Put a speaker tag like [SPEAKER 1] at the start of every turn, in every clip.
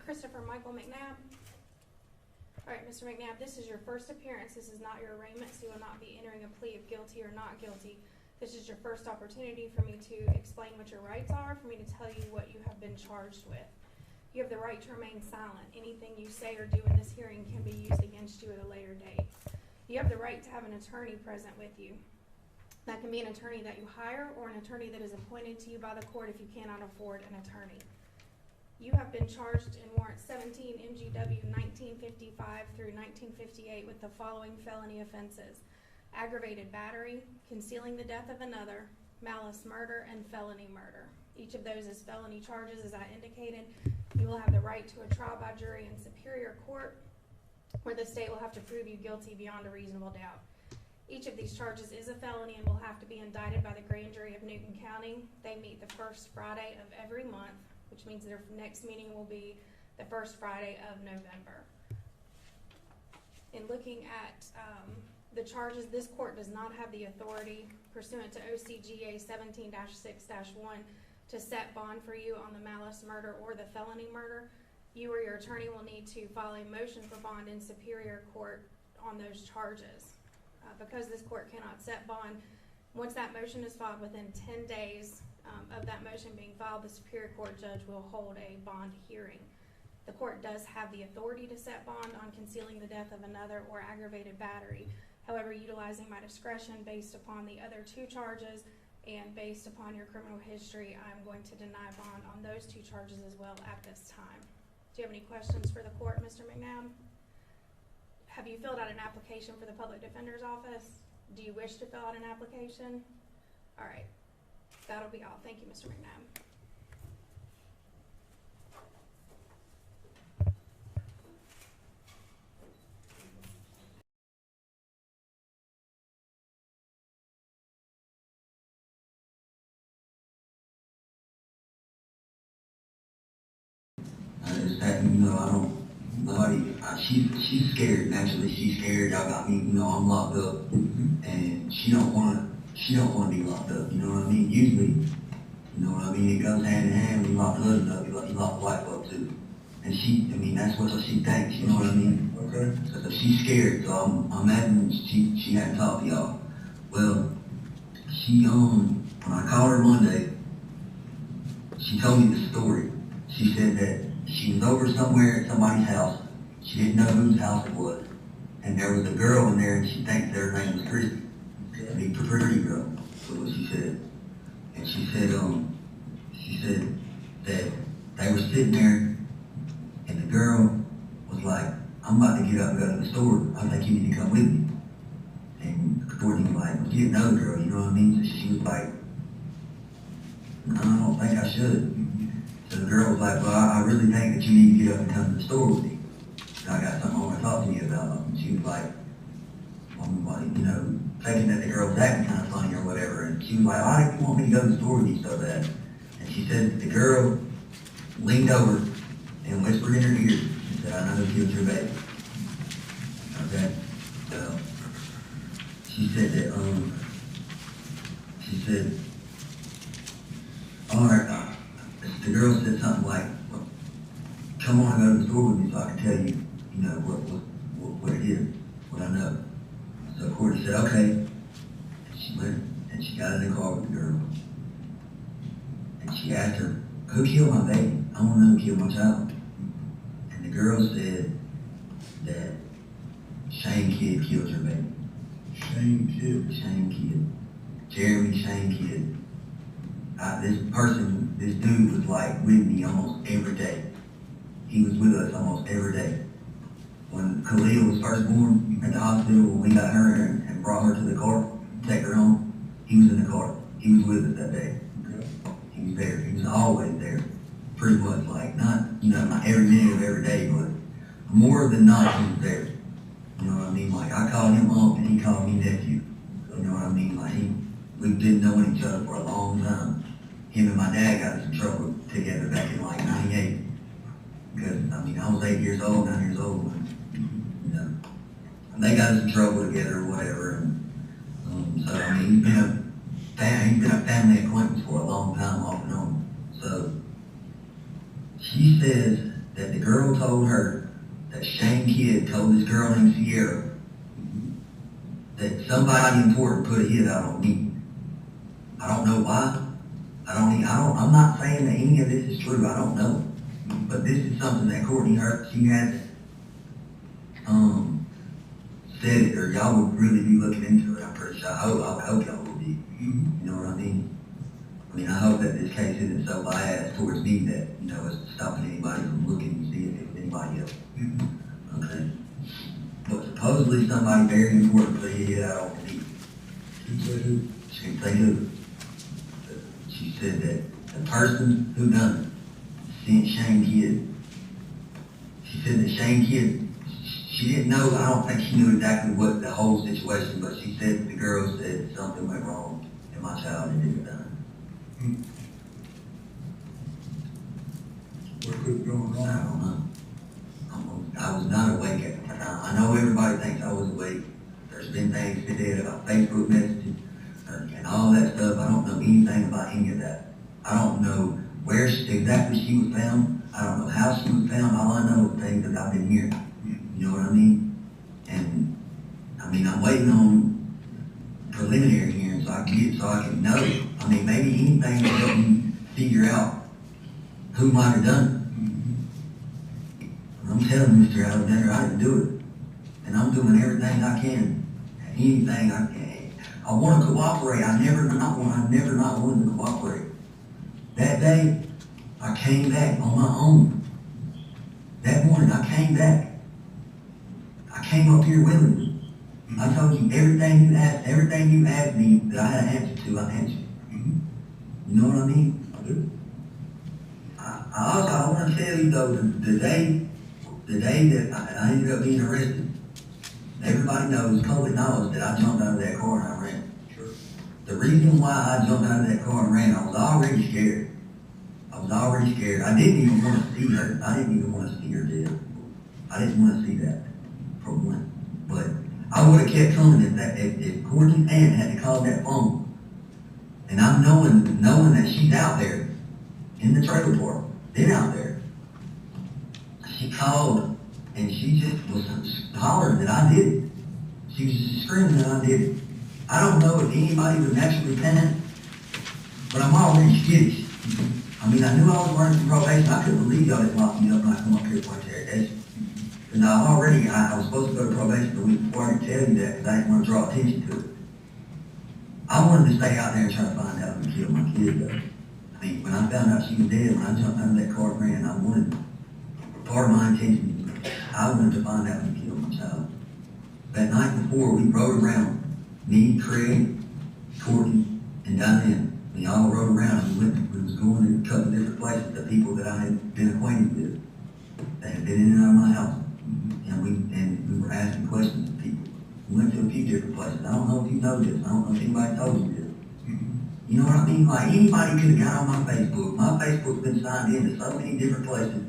[SPEAKER 1] Christopher Michael McNabb. All right, Mr. McNabb, this is your first appearance. This is not your arraignment, so you will not be entering a plea of guilty or not guilty. This is your first opportunity for me to explain what your rights are, for me to tell you what you have been charged with. You have the right to remain silent. Anything you say or do in this hearing can be used against you at a later date. You have the right to have an attorney present with you. That can be an attorney that you hire or an attorney that is appointed to you by the court if you cannot afford an attorney. You have been charged in warrant 17 MGW 1955 through 1958 with the following felony offenses: aggravated battery, concealing the death of another, malice murder, and felony murder. Each of those is felony charges, as I indicated. You will have the right to a trial by jury in superior court, where the state will have to prove you guilty beyond a reasonable doubt. Each of these charges is a felony and will have to be indicted by the grand jury of Newton County. They meet the first Friday of every month, which means their next meeting will be the first Friday of November. In looking at the charges, this court does not have the authority pursuant to OCGA 17-6-1 to set bond for you on the malice murder or the felony murder. You or your attorney will need to file a motion for bond in superior court on those charges. Because this court cannot set bond, once that motion is filed, within 10 days of that motion being filed, the superior court judge will hold a bond hearing. The court does have the authority to set bond on concealing the death of another or aggravated battery. However, utilizing my discretion based upon the other two charges and based upon your criminal history, I'm going to deny bond on those two charges as well at this time. Do you have any questions for the court, Mr. McNabb? Have you filled out an application for the public defender's office? Do you wish to fill out an application? All right, that'll be all. Thank you, Mr. McNabb.
[SPEAKER 2] She's scared. Naturally, she's scared. Y'all got me. I'm locked up, and she don't want to be locked up. You know what I mean? Usually, it goes hand in hand. When you lock the husband up, you lock the wife up too. And that's what she thinks. You know what I mean?
[SPEAKER 3] Okay.
[SPEAKER 2] So she's scared. So I'm imagining she hadn't talked to y'all. Well, when I called her Monday, she told me the story. She said that she was over somewhere at somebody's house. She didn't know whose house it was. And there was a girl in there, and she thinks her name was Christy. Okay. The pretty girl, was what she said. And she said that they were sitting there, and the girl was like, I'm about to get up and go to the store. I think you need to come with me. And Courtney was like, well, she didn't know the girl, you know what I mean? So she was like, no, I don't think I should. So the girl was like, well, I really think that you need to get up and come to the store with me. I got something I want to talk to you about. And she was like, thinking that the girl was acting kind of funny or whatever. And she was like, why do you want me to go to the store with you so bad? And she said that the girl leaned over and whispered in her ear and said, I know who killed your baby. Okay? So she said that, all right, the girl said something like, well, come on and go to the store with me so I can tell you, what it is, what I know. So Courtney said, okay. And she went and she got in the car with the girl. And she asked her, who killed my baby? I want to know who killed my child. And the girl said that Shane Kidd killed her baby.
[SPEAKER 3] Shane Kidd?
[SPEAKER 2] Shane Kidd. Jeremy Shane Kidd. This dude was like with me almost every day. He was with us almost every day. When Khalil was first born at the hospital, when we got her and brought her to the car, take her home, he was in the car. He was with us that day.
[SPEAKER 3] Okay.
[SPEAKER 2] He was there. He was always there. Pretty much like, not every minute of every day, but more than not, he was there. You know what I mean? Like, I called him uncle and he called me nephew. You know what I mean? Like, we didn't know each other for a long time. Him and my dad got us in trouble together back in like 98. Because, I was 8 years old, 9 years old. And they got us in trouble together or whatever. And so, he's been a family acquaintance for a long time, off and on. So, she says that the girl told her that Shane Kidd told this girl named Sierra that somebody important put a hit out on me. I don't know why. I'm not saying that any of this is true. I don't know. But this is something that Courtney heard. She has said it, or y'all would really be looking into it. I'm pretty sure. I hope y'all will be. You know what I mean? I mean, I hope that this case isn't so biased towards me that, you know, it's stopping anybody from looking and seeing if it was anybody else. Okay. But supposedly somebody very important put a hit out on me.
[SPEAKER 3] She said who?
[SPEAKER 2] She didn't say who. She said that the person who done it sent Shane Kidd. She said that Shane Kidd, she didn't know, I don't think she knew exactly what the whole situation, but she said that the girl said something went wrong and my child had been done.
[SPEAKER 3] What could have gone
[SPEAKER 2] I
[SPEAKER 3] wrong?
[SPEAKER 2] don't know. I was not awake at the time. I know everybody thinks I was awake. There's been things said about Facebook messages and all that stuff. I don't know anything about any of that. I don't know where exactly she was found. I don't know how she was found. All I know is things that I've been hearing. You know what I mean? And I mean, I'm waiting on preliminary hearing so I can know. I mean, maybe anything to help me figure out who might have done it. I'm telling you, Mr. Alexander, I didn't do it. And I'm doing everything I can. Anything I can. I want to cooperate. I never not wanted to cooperate. That day, I came back on my own. That morning, I came back. I came up here willingly. I told you everything you asked me that I had an answer to, I answered. You know what I mean?
[SPEAKER 3] I do.
[SPEAKER 2] I want to tell you though, the day that I ended up being arrested, everybody knows, public knowledge, that I jumped out of that car and I ran.
[SPEAKER 3] Sure.
[SPEAKER 2] The reason why I jumped out of that car and ran, I was already scared. I didn't even want to see her. I didn't even want to see her dead. I didn't want to see that, for one. But I would have kept coming if Courtney's aunt hadn't called that phone. And I'm knowing that she's out there in the trailer park, been out there. She called and she just was hollering that I did it. She was just screaming that I did it. I don't know if anybody would naturally panic, but I'm already skittish. I mean, I knew I was running from probation. I couldn't believe y'all didn't lock me up when I come up here for interrogation. And I was supposed to go to probation the week before. I didn't tell you that because I didn't want to draw attention to it. I wanted to stay out there and try to find out who killed my kid, though. I mean, when I found out she was dead, when I jumped out of that car and ran, part of my intention, I wanted to find out who killed my child. That night before, we rode around, me, Craig, Courtney, and Diane. We all rode around and we was going to a couple different places, the people that I had been acquainted with, that had been in and out of my house. And we were asking questions of people. We went to a few different places. I don't know if you know this. I don't know if anybody told you this. You know what I mean? Like, anybody could have got on my Facebook. My Facebook's been signed into so many different places.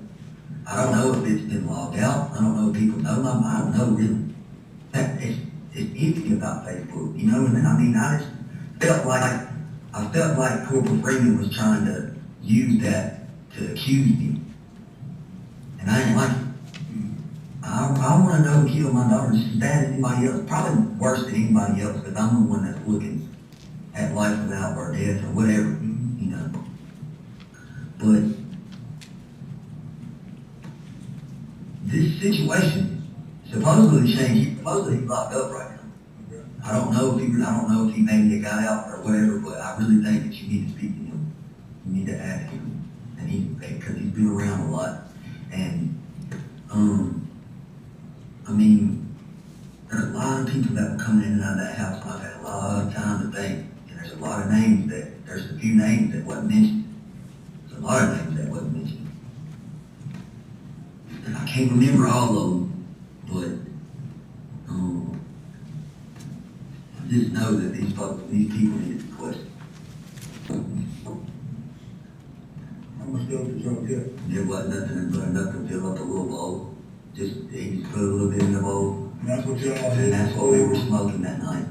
[SPEAKER 2] I don't know if it's been logged out. I don't know if people know I don't know really. It's iffy about Facebook, you know? And I mean, I just felt like Corporal Freeman was trying to use that to accuse me. And I didn't like it. I want to know who killed my daughter just as bad as anybody else. Probably worse than anybody else because I'm the one that's looking at life without or death or whatever, you know. But this situation, supposedly he's locked up right now. I don't know if he maybe got out or whatever, but I really think that you need to speak to him. You need to ask him, and because he's been around a lot, and I mean, there's a lot of people that were coming in and out of that house, and I've had a lot of time to think, and there's a lot of names there's a few names that wasn't mentioned. There's a lot of names that wasn't mentioned. And I can't remember all of them, but I just know that these people need to be questioned.
[SPEAKER 3] How much dope did y'all get?
[SPEAKER 2] There wasn't nothing but enough to fill up a little bowl. He just put a little bit in the bowl.
[SPEAKER 3] And that's what y'all
[SPEAKER 2] And
[SPEAKER 3] did?
[SPEAKER 2] that's what we were smoking that night.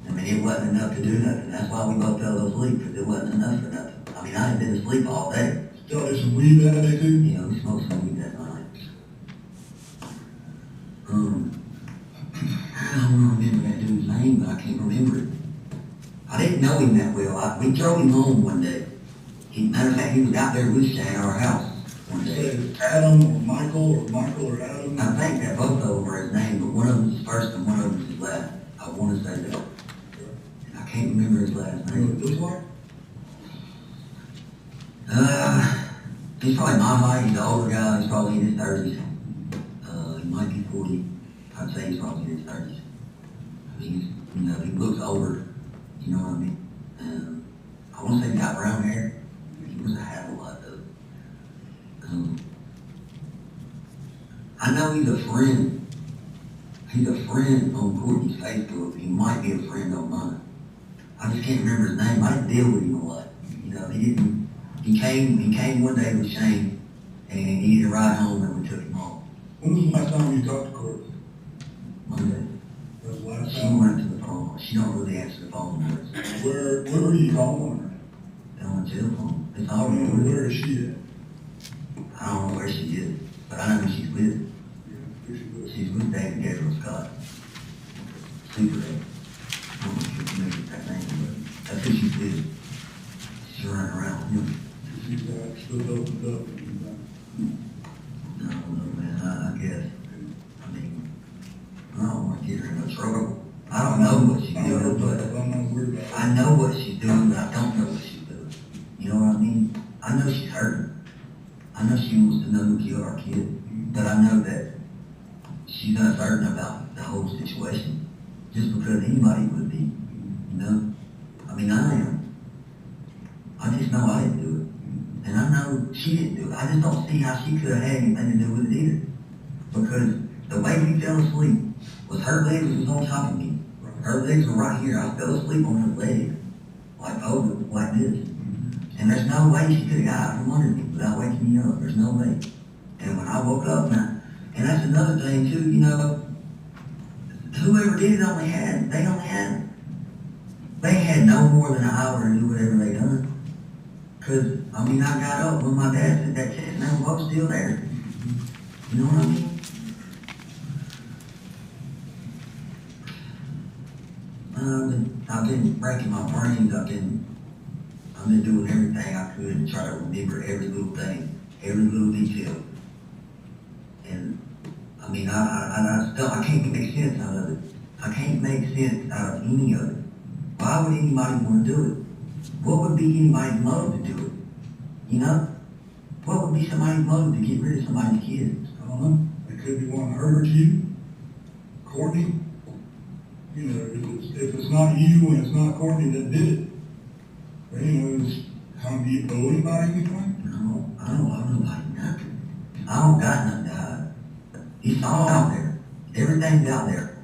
[SPEAKER 2] I mean, it wasn't enough to do nothing. That's why we both fell asleep, because it wasn't enough for nothing. I mean, I had been asleep all day.
[SPEAKER 3] Y'all did some weed that day too?
[SPEAKER 2] You know, we smoked some weed that night. home one day. Matter of fact, he was out there with Shane at our house one
[SPEAKER 3] You
[SPEAKER 2] day.
[SPEAKER 3] say Adam or Michael or Adam?
[SPEAKER 2] I think that both of them are his name, but one of them is first and one of them is his last. I want to say that. I can't remember his last
[SPEAKER 3] You know what
[SPEAKER 2] name.
[SPEAKER 3] it looks like?
[SPEAKER 2] He's probably my height. He's an older guy. He's probably in his 30s. He might be 40. I'd say he's probably in his 30s. He looks older. You know what I mean? I want to say he got brown hair. He was a have a lot though. I know he's a friend. He's a friend on Courtney's Facebook. He might be a friend on mine. I just can't remember his name. I didn't deal with him a lot. He came one day with Shane, and he needed a ride home, and we took him home.
[SPEAKER 3] When was the last time you talked to Courtney?
[SPEAKER 2] Monday.
[SPEAKER 3] That was the last
[SPEAKER 2] She
[SPEAKER 3] time?
[SPEAKER 2] went to the phone. She don't really answer the phone numbers.
[SPEAKER 3] Where are you calling her?
[SPEAKER 2] They're on the telephone. It's all
[SPEAKER 3] Where
[SPEAKER 2] recorded.
[SPEAKER 3] is she at?
[SPEAKER 2] I don't know where she is, but I know who she's with.
[SPEAKER 3] Yeah, who she with?
[SPEAKER 2] She's with David Gabriel Scott. Super Dave. I don't know if you remember that name, but that's who she's with. She's running around with him.
[SPEAKER 3] She's still opened up.
[SPEAKER 2] I don't know, man. I guess. I mean, I don't want to get her in no trouble. I don't know what she's doing, but
[SPEAKER 3] I'm not worried about it.
[SPEAKER 2] I know what she's doing, but I don't know what she's doing. You know what I mean? I know she's hurting. I know she wants to know who killed our kid, but I know that she's uncertain about the whole situation. Just because anybody would be, you know? I mean, I am. I just know I didn't do it. And I know she didn't do it. I just don't see how she could have had anything to do with it either. Because the way we fell asleep was her legs was on top of me. Her legs were right here. I fell asleep on her leg. Like this. And there's no way she could have got out from under me without waking me up. There's no way. And when I woke up, and that's another thing too, you know, whoever did it they had no more than an hour to do whatever they done. Cause, I mean, I got up when my dad said that chest and they were both still there. You know what I mean? I've been breaking my brains. I've been doing everything I could to try to remember every little thing, every little detail. And I mean, I can't make sense out of it. I can't make sense out of any of it. Why would anybody want to do it? What would be anybody's motive to do it? You know? What would be somebody's motive to get rid of somebody's kids?
[SPEAKER 3] I don't know. It could be wanting to hurt you, Courtney. You know, if it's not you and it's not Courtney that did it, then, you know, do you owe anybody anything?
[SPEAKER 2] No, I don't know about nothing. I don't got nothing to hide. It's all out there. Everything's out there.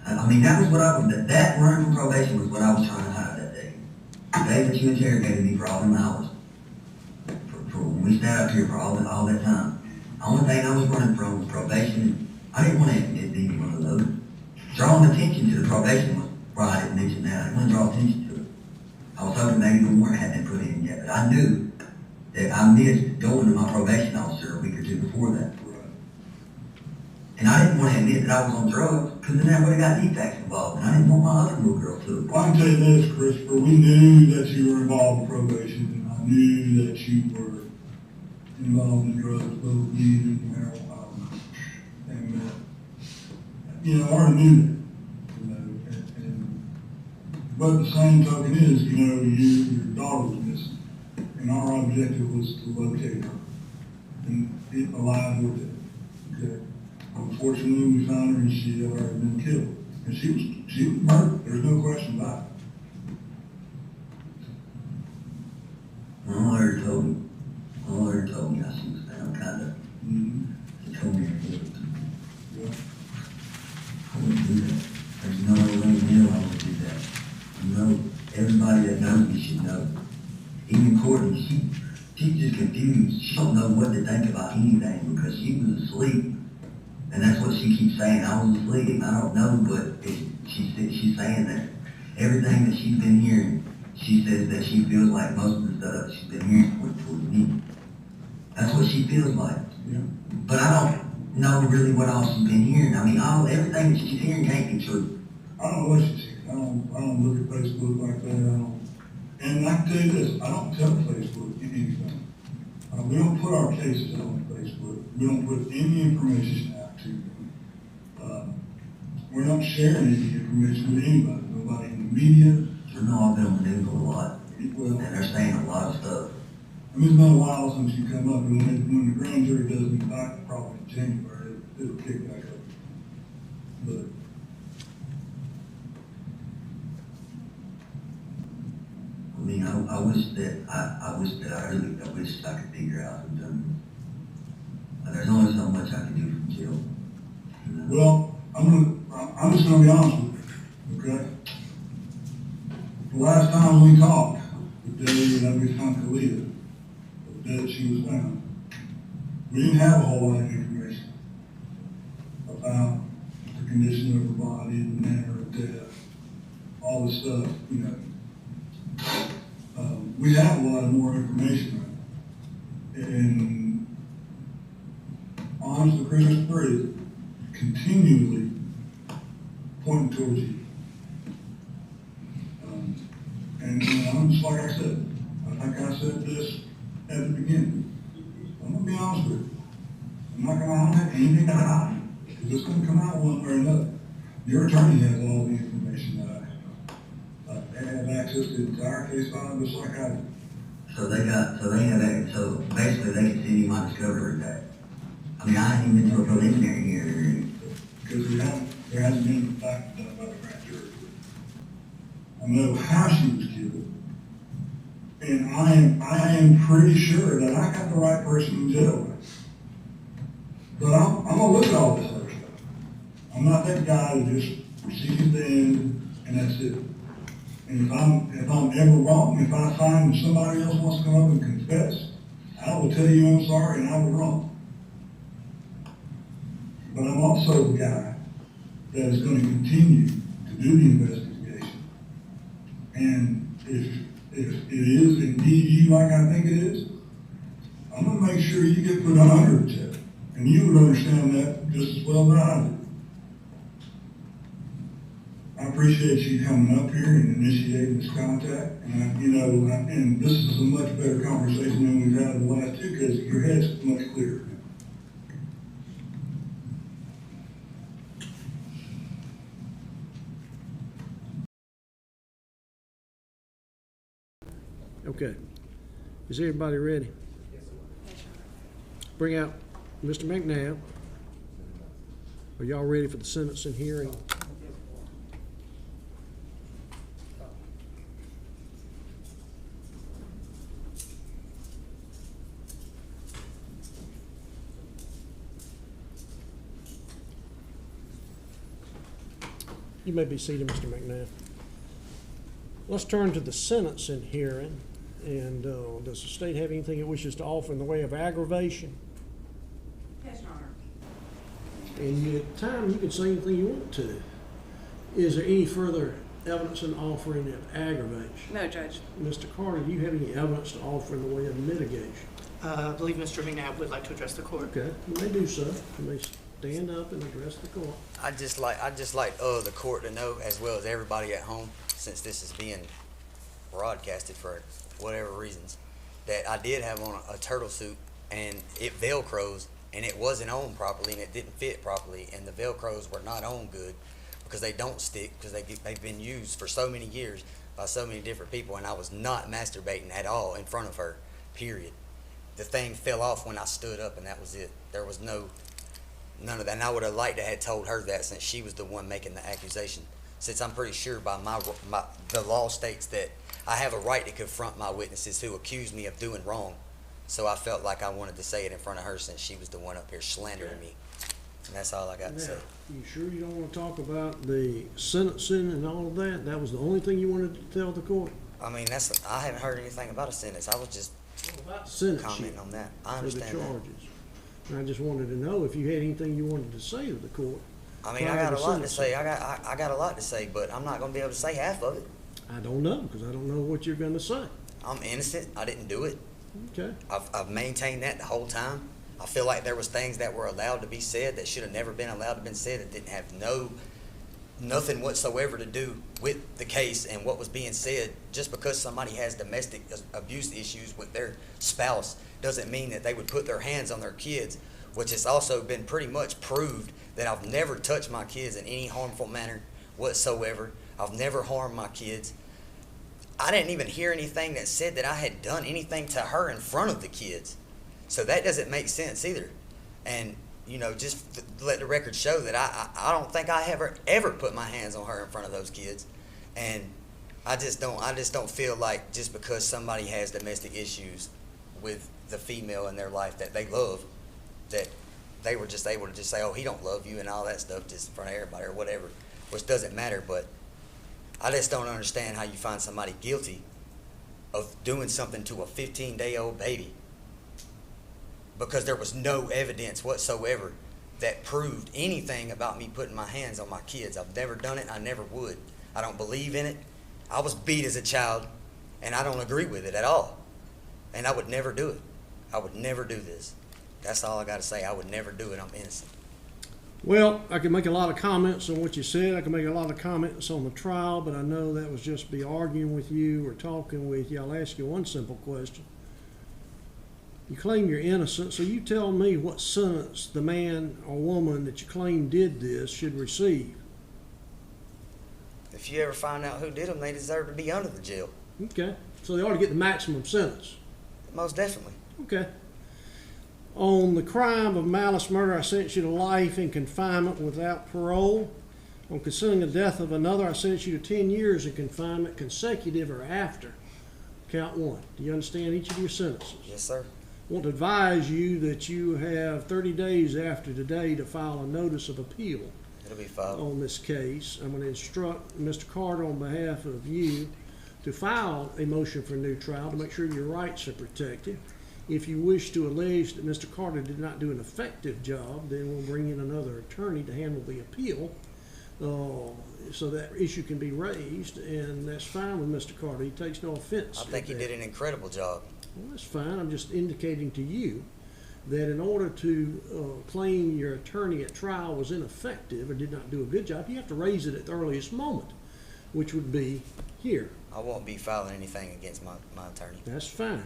[SPEAKER 2] I mean, that was what that running from probation was what I was trying to hide that day. The day that you interrogated me for all them hours. For when we sat up here for all that time. The only thing I was running from was probation. I didn't want to admit being one of those. Drawing attention to the probation was why I didn't mention that. I didn't want to draw attention to it. I was hoping maybe the warrant hadn't been put in yet, but I knew that I missed going to my probation officer a week or two before that.
[SPEAKER 3] Right.
[SPEAKER 2] And I didn't want to admit that I was on drugs, because then that would have got defects involved, and I didn't want my other little girl to.
[SPEAKER 3] Well, I can tell you this, Christopher, we knew that you were involved in probation, and I knew that you were involved in drugs, both you and marijuana. And, you know, I already knew that. You know, but the same token is, you know, your daughter was missing, and our objective was to locate her and get alive with it. Okay. Unfortunately, we found her and she had already been killed. And she was murdered. There's no question about it.
[SPEAKER 2] My lawyer told me how she was found, kind of. He told me to do it.
[SPEAKER 3] Yeah.
[SPEAKER 2] I wouldn't do that. There's no way in hell I would do that. You know, everybody that knows me should know. Even Courtney, she's just confused. She don't know what to think about anything because she was asleep. And that's what she keeps saying. I was asleep. I don't know, but she's saying that everything that she's been hearing, she says that she feels like most of the stuff that she's been hearing points towards me. That's what she feels like.
[SPEAKER 3] Yeah.
[SPEAKER 2] But I don't know really what all she's been hearing. I mean, everything that she's hearing can't be true.
[SPEAKER 3] I don't know what she's saying. I don't look at Facebook like that. And I can tell you this, I don't tell Facebook anything. We don't put our cases out on Facebook. We don't put any information out to them. We're not sharing any information with anybody, nobody in the media.
[SPEAKER 2] I know I've been on the news a lot,
[SPEAKER 3] Well,
[SPEAKER 2] and they're saying a lot of stuff.
[SPEAKER 3] I mean, it's been a while since you come up, and when the grand jury does indict, probably in January, it'll kick back up. But
[SPEAKER 2] I mean, I wish that I wish I could figure out something. There's only so much I can do from jail. You know?
[SPEAKER 3] well, I'm just gonna be honest with you, okay? The last time we talked, the day that we found Khalida, the day that she was found, we didn't have a whole lot of information about the condition of her body, the manner of death, all the stuff, you know. We have a lot of more information right now. And honest to Christmas praise, continually pointing towards you. And I'm just like I said, I think I said this at the beginning. I'm gonna be honest with you. I don't have anything to hide. It's gonna come out one way or another. Your attorney has all the information that I have. They have access to the entire case file just like I do.
[SPEAKER 2] So so basically they can see my discovery back. I mean, I ain't even been to a preliminary hearing.
[SPEAKER 3] Because there hasn't been a fact done by the grand jury. I know how she was killed. And I am pretty sure that I got the right person in jail. But I'm gonna look at all this other stuff. I'm not that guy that just receives the end and that's it. And if I'm ever wrong, if I find somebody else wants to come up and confess, I will tell you I'm sorry and I was wrong. But I'm also the guy that is going to continue to do the investigation. And if it is indeed you like I think it is, I'm going to make sure you get put under the jail. And you would understand that just as well as I do. I appreciate you coming up here and initiating this contact. And and this is a much better conversation than we've had the last two because your head's much clearer.
[SPEAKER 4] Okay. Is everybody ready? Bring out Mr. McNabb. Are y'all ready for the sentencing hearing? You may be seated, Mr. McNabb. Let's turn to the sentencing hearing. And does the state have anything it wishes to offer in the way of aggravation?
[SPEAKER 5] Yes, Your Honor.
[SPEAKER 4] And at the time, you can say anything you want to. Is there any further evidence in offering of aggravation?
[SPEAKER 5] No, Judge.
[SPEAKER 4] Mr. Carter, do you have any evidence to offer in the way of mitigation?
[SPEAKER 6] I believe Mr. McNabb would like to address the court.
[SPEAKER 4] Okay, you may do so. You may stand up and address the court.
[SPEAKER 7] I'd just like the court to know, as well as everybody at home, since this is being broadcasted for whatever reasons, that I did have on a turtle suit and it velcros and it wasn't on properly and it didn't fit properly and the velcros were not on good because they don't stick because they've been used for so many years by so many different people and I was not masturbating at all in front of her, period. The thing fell off when I stood up and that was it. There was none of that, and I would have liked to have told her that since she was the one making the accusation, since I'm pretty sure by the law states that I have a right to confront my witnesses who accuse me of doing wrong. So I felt like I wanted to say it in front of her since she was the one up here slandering me. And that's all I got to say.
[SPEAKER 4] You sure you don't want to talk about the sentencing and all of that? That was the only thing you wanted to tell the court?
[SPEAKER 7] I mean, I haven't heard anything about a sentence. I was just
[SPEAKER 4] Sentence
[SPEAKER 7] commenting
[SPEAKER 4] you
[SPEAKER 7] on that. I
[SPEAKER 4] for the
[SPEAKER 7] understand that.
[SPEAKER 4] charges. And I just wanted to know if you had anything you wanted to say to the court.
[SPEAKER 7] I mean, I got a lot to say. I got a lot to say, but I'm not going to be able to say half of it.
[SPEAKER 4] I don't know, because I don't know what you're going to say.
[SPEAKER 7] I'm innocent. I didn't do it.
[SPEAKER 4] Okay.
[SPEAKER 7] I've maintained that the whole time. I feel like there was things that were allowed to be said that should have never been allowed to be said that didn't have no nothing whatsoever to do with the case and what was being said. Just because somebody has domestic abuse issues with their spouse doesn't mean that they would put their hands on their kids, which has also been pretty much proved that I've never touched my kids in any harmful manner whatsoever. I've never harmed my kids. I didn't even hear anything that said that I had done anything to her in front of the kids. So that doesn't make sense either. And, you know, just to let the record show that I don't think I ever put my hands on her in front of those kids. And I just don't feel like just because somebody has domestic issues with the female in their life that they love, that they were just able to just say, oh, he don't love you and all that stuff just in front of everybody or whatever, which doesn't matter. But I just don't understand how you find somebody guilty of doing something to a 15-day-old baby because there was no evidence whatsoever that proved anything about me putting my hands on my kids. I've never done it. I never would. I don't believe in it. I was beat as a child, and I don't agree with it at all. And I would never do it. I would never do this. That's all I got to say. I would never do it. I'm innocent.
[SPEAKER 4] Well, I can make a lot of comments on what you said. I can make a lot of comments on the trial, but I know that was just be arguing with you or talking with you. I'll ask you one simple question. You claim you're innocent, so you tell me what sentence the man or woman that you claim did this should receive.
[SPEAKER 7] If you ever find out who did them, they deserve to be under the jail.
[SPEAKER 4] Okay, so they ought to get the maximum sentence.
[SPEAKER 7] Most definitely.
[SPEAKER 4] Okay. On the crime of malice murder, I sentence you to life in confinement without parole. On concealing the death of another, I sentence you to 10 years in confinement, consecutive or after. Count one. Do you understand each of your sentences?
[SPEAKER 7] Yes, sir.
[SPEAKER 4] I want to advise you that you have 30 days after today to file a notice of appeal
[SPEAKER 7] It'll be filed.
[SPEAKER 4] on this case. I'm going to instruct Mr. Carter on behalf of you to file a motion for a new trial to make sure your rights are protected. If you wish to allege that Mr. Carter did not do an effective job, then we'll bring in another attorney to handle the appeal so that issue can be raised, and that's fine with Mr. Carter. He takes no offense.
[SPEAKER 7] I think he did an incredible job.
[SPEAKER 4] Well, that's fine. I'm just indicating to you that in order to claim your attorney at trial was ineffective or did not do a good job, you have to raise it at the earliest moment, which would be here.
[SPEAKER 7] I won't be filing anything against my attorney.
[SPEAKER 4] That's fine.